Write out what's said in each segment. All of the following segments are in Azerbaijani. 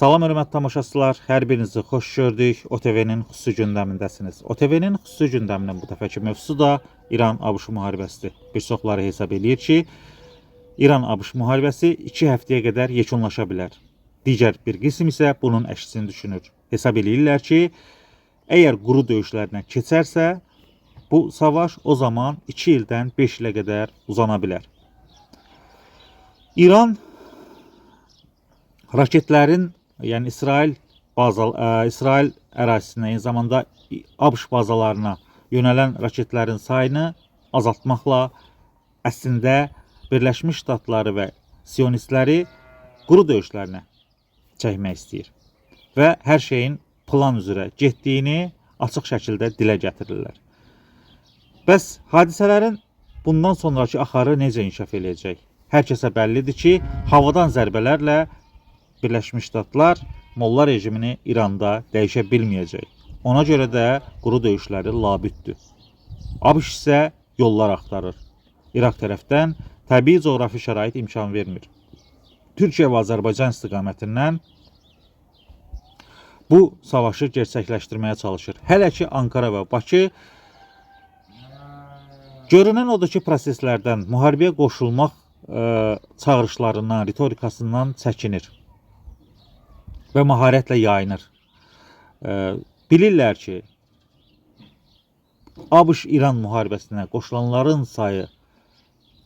Salam hörmətli tamaşaçılar, hər birinizi xoş gördük. OTV-nin xüsusi gündəmindəsiniz. OTV-nin xüsusi gündəminin bu dəfəki mövzusu da İran-ABŞ müharibəsidir. Bir çoxları hesab eləyir ki, İran-ABŞ müharibəsi 2 həftəyə qədər yekunlaşa bilər. Digər bir qism isə bunun əksini düşünür. Hesab eləyirlər ki, əgər quru döyüşlərlə keçərsə, bu savaş o zaman 2 ildən 5 ilə qədər uzana bilər. İran raketlərin, yəni İsrail ərazisinə, eyni zamanda ABŞ bazalarına yönələn raketlərin sayını azaltmaqla əslində Birləşmiş Ştatları və Siyonistləri quru döyüşlərinə çəkmək istəyir və hər şeyin plan üzrə getdiyini açıq şəkildə dilə gətirirlər. Bəs hadisələrin bundan sonraki axarı necə inkişaf edəcək? Hər kəsə bəllidir ki, havadan zərbələrlə Birləşmiş Ştatlar Molla rejimini İranda dəyişə bilməyəcək. Ona görə də quru döyüşləri labüddür. ABŞ isə yollar axtarır. İraq tərəfdən təbii coğrafi şərait imkan vermir. Türkiyə və Azərbaycan istiqamətindən bu savaşı gerçəkləşdirməyə çalışır. Hələ ki Ankara və Bakı görünən odur ki, proseslərdən, müharibəyə qoşulmaq çağırışlarından, ritorikasından çəkinir və məharətlə yayınır. Bilirlər ki, ABŞ-İran müharibəsinə qoşulanların sayı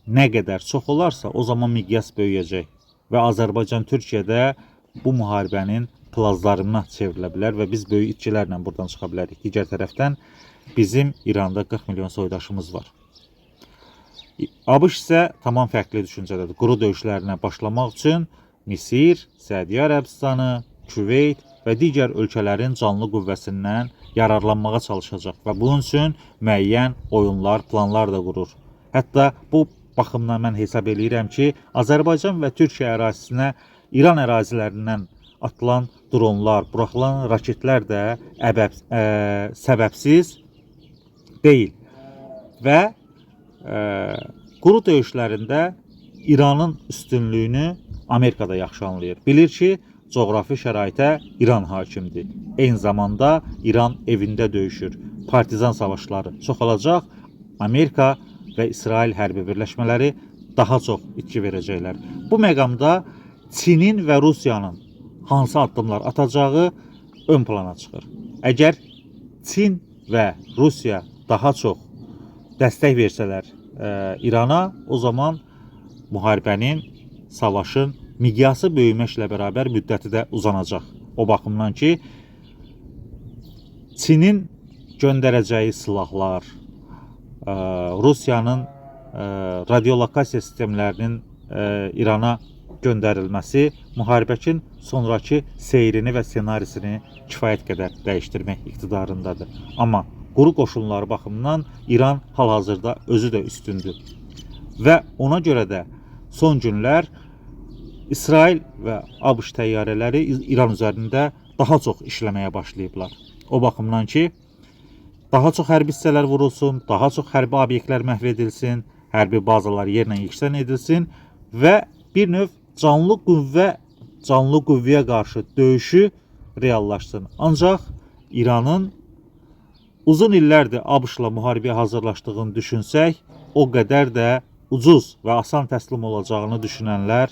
nə qədər çox olarsa, o zaman miqyas böyüyəcək və Azərbaycan Türkiyədə bu müharibənin plazlarına çevrilə bilər və biz böyük itkilərlə buradan çıxa bilərik. Digər tərəfdən bizim İranda 40 milyon soydaşımız var. ABŞ isə tamam fərqli düşüncədədir. Quru döyüşlərinə başlamaq üçün Misir, Səudiyyə Ərəbistanı, Küveyt və digər ölkələrin canlı qüvvəsindən yararlanmağa çalışacaq və bunun üçün müəyyən oyunlar, planlar da qurur. Hətta bu baxımdan mən hesab eləyirəm ki, Azərbaycan və Türkiyə ərazisinə İran ərazilərindən atılan dronlar, buraxılan raketlər də səbəbsiz deyil və quru döyüşlərində İranın üstünlüyünü Amerikada yaxşı anlayır. Bilir ki, coğrafi şəraitə İran hakimdir. Eyni zamanda İran evində döyüşür. Partizan savaşları çoxalacaq. Amerika və İsrail hərbi birləşmələri daha çox itki verəcəklər. Bu məqamda Çinin və Rusiyanın hansı addımlar atacağı ön plana çıxır. Əgər Çin və Rusiya daha çox dəstək versələr İrana, o zaman müharibənin, savaşın miqyası böyüməklə bərabər müddəti də uzanacaq. O baxımdan ki, Çinin göndərəcəyi silahlar, Rusiyanın radiolokasiya sistemlərinin İrana göndərilməsi müharibəkin sonraki seyrini və ssenarisini kifayət qədər dəyişdirmək iqtidarındadır. Amma quru qoşunları baxımından İran hal-hazırda özü də üstündür. Və ona görə də son günlər İsrail və ABŞ təyyarələri İran üzərində daha çox işləməyə başlayıblar. O baxımdan ki, daha çox hərbi hissələr vurulsun, daha çox hərbi obyektlər məhv edilsin, hərbi bazalar yerlə yeksən edilsin və bir növ canlı qüvvəyə qarşı döyüşü reallaşsın. Ancaq İranın uzun illərdir ABŞ-la müharibəyə hazırlaşdığını düşünsək, o qədər də ucuz və asan təslim olacağını düşünənlər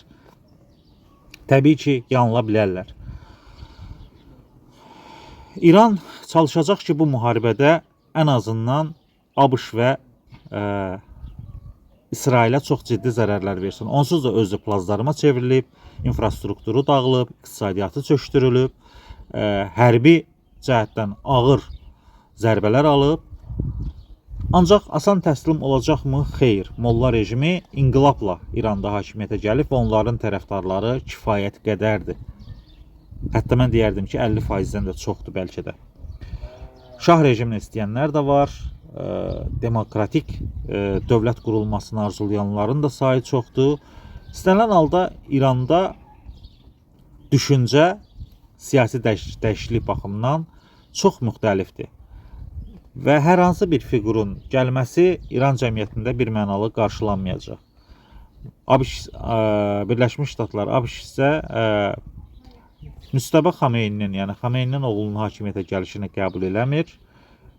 təbii ki, yanıla bilərlər. İran çalışacaq ki, bu müharibədə ən azından ABŞ və İsrailə çox ciddi zərərlər versin. Onsuz da özü plazlarıma çevrilib, infrastrukturu dağılıb, iqtisadiyyatı çökdürülüb, hərbi cəhətdən ağır zərbələr alıb. Ancaq asan təslim olacaqmı? Xeyr. Molla rejimi inqilabla İranda hakimiyyətə gəlib və onların tərəfdarları kifayət qədərdir. Hətta mən deyərdim ki, 50%-dən də çoxdur bəlkə də. Şah rejimini istəyənlər də var. Demokratik dövlət qurulmasını arzulayanların da sayı çoxdur. İstənilən halda İranda düşüncə siyasi dəyişiklik baxımından çox müxtəlifdir. Və hər hansı bir fiqurun gəlməsi İran cəmiyyətində bir mənalı qarşılanmayacaq. Birləşmiş Ştatlar, ABŞ isə Müstəbə Xameyninin, yəni Xameyninin oğlunun hakimiyyətə gəlişini qəbul eləmir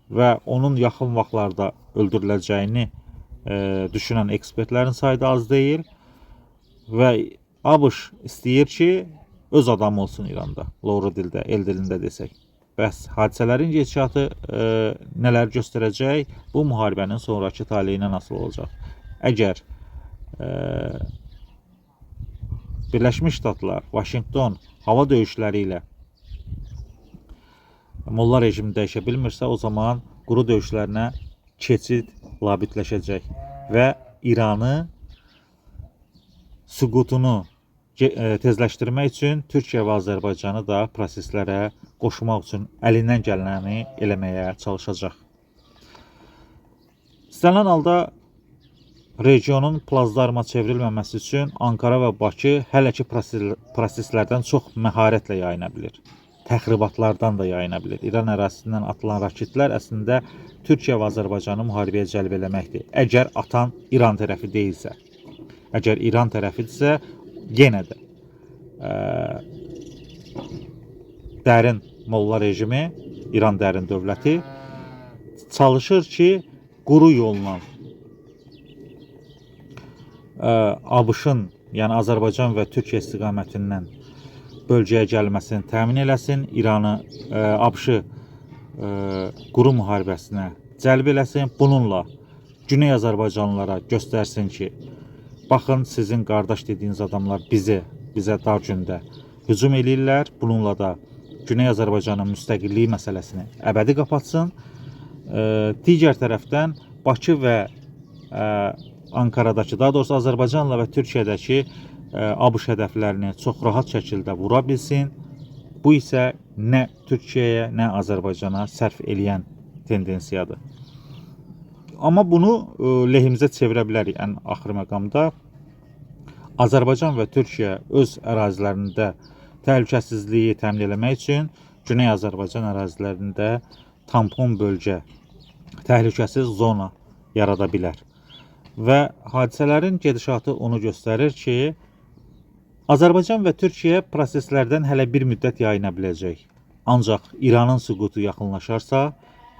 və onun yaxın vaxtlarda öldürüləcəyini düşünən ekspertlərin sayı da az deyil və ABŞ istəyir ki, öz adamı olsun İranda, loru dildə, el dilində desək. Bəs hadisələrin gedişatı nələr göstərəcək? Bu müharibənin sonraki taleyinə nasıl olacaq? Əgər Birləşmiş Ştatlar, Vaşinqton hava döyüşləri ilə Molla rejimi dəyişə bilmirsə, o zaman quru döyüşlərinə keçid labidləşəcək və İranı süqutunu tezləşdirmək üçün Türkiyə və Azərbaycanı da proseslərə qoşmaq üçün əlindən gələni eləməyə çalışacaq. İstənilən halda regionun plazdarma çevrilməməsi üçün Ankara və Bakı hələ ki proseslərdən çox məharətlə yayına bilir. Təxribatlardan da yayına bilir. İran ərazisindən atılan raketlər əslində Türkiyə və Azərbaycanı müharibəyə cəlb eləməkdir. Əgər atan İran tərəfi deyilsə, əgər İran tərəfidirsə, yenə də dərin Molla rejimi, İran dərin dövləti çalışır ki, quru yolla ABŞ-ın, yəni Azərbaycan və Türkiyə istiqamətindən bölgəyə gəlməsini təmin eləsin, İranı ABŞ quru müharibəsinə cəlb eləsin. Bununla Güney Azərbaycanlılara göstərsin ki, baxın sizin qardaş dediyiniz adamlar bizə dar gündə hücum eləyirlər. Bununla da Güney Azərbaycanın müstəqilliyi məsələsini əbədi qapatsın. Digər tərəfdən Bakı və Ankaradakı, daha doğrusu Azərbaycanla və Türkiyədəki ABŞ hədəflərini çox rahat şəkildə vura bilsin. Bu isə nə Türkiyəyə, nə Azərbaycana sərf eləyən tendensiyadır. Amma bunu lehimizə çevirə bilərik ən axır məqamda. Azərbaycan və Türkiyə öz ərazilərində təhlükəsizliyi təmin etmək üçün Güney Azərbaycan ərazilərində tampon bölgə, təhlükəsiz zona yarada bilər. Və hadisələrin gedişatı onu göstərir ki, Azərbaycan və Türkiyə proseslərdən hələ bir müddət yayına biləcək. Ancaq İranın süqutu yaxınlaşarsa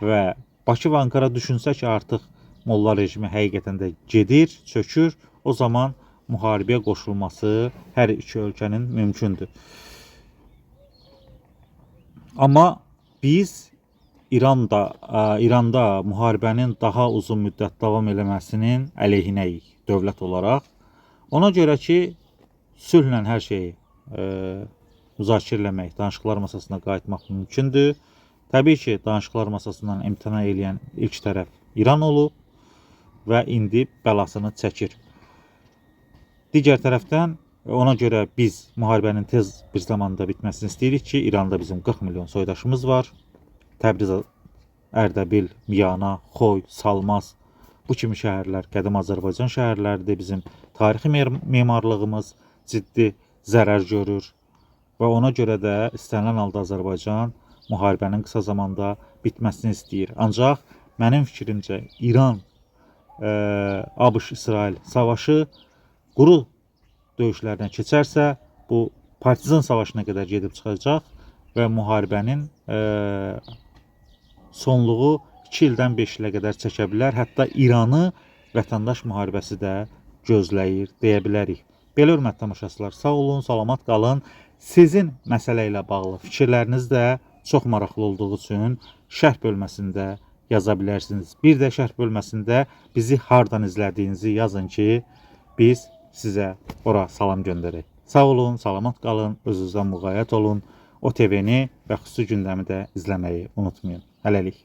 və Bakı və Ankara düşünsə ki, artıq Molla rejimi həqiqətən də gedir, çökür, o zaman müharibəyə qoşulması hər iki ölkənin mümkündür. Amma biz İranda müharibənin daha uzun müddət davam eləməsinin əleyhinəyik dövlət olaraq. Ona görə ki, sülhlə hər şeyi müzakirə eləmək, danışıqlar masasına qayıtmaq mümkündür. Təbii ki, danışıqlar masasından imtina edən ilk tərəf İran olub və indi bəlasını çəkir. Digər tərəfdən ona görə biz müharibənin tez bir zamanda bitməsini istəyirik ki, İranda bizim 40 milyon soydaşımız var. Təbriz, Ərdəbil, Miyana, Xoy, Salmaz, bu kimi şəhərlər qədim Azərbaycan şəhərləridir. Bizim tarixi memarlığımız ciddi zərər görür və ona görə də istənilən halda Azərbaycan müharibənin qısa zamanda bitməsini istəyir. Ancaq mənim fikrimcə İran, ABŞ-İsrail savaşı quru döyüşlərdən keçərsə, bu partizan savaşına qədər gedib çıxacaq və müharibənin sonluğu 2 ildən 5 ilə qədər çəkə bilər. Hətta İranı vətəndaş müharibəsi də gözləyir deyə bilərik. Belə hörmətli tamaşaçılar, sağ olun, salamat qalın. Sizin məsələ ilə bağlı fikirləriniz də çox maraqlı olduğu üçün şərh bölməsində yaza bilərsiniz. Bir də şərh bölməsində bizi hardan izlədiyinizi yazın ki, biz sizə ora salam göndərək. Sağ olun, salamat qalın, özünüzdən müğayət olun. OTV-ni və xüsusi gündəmi də izləməyi unutmayın. Hələlik.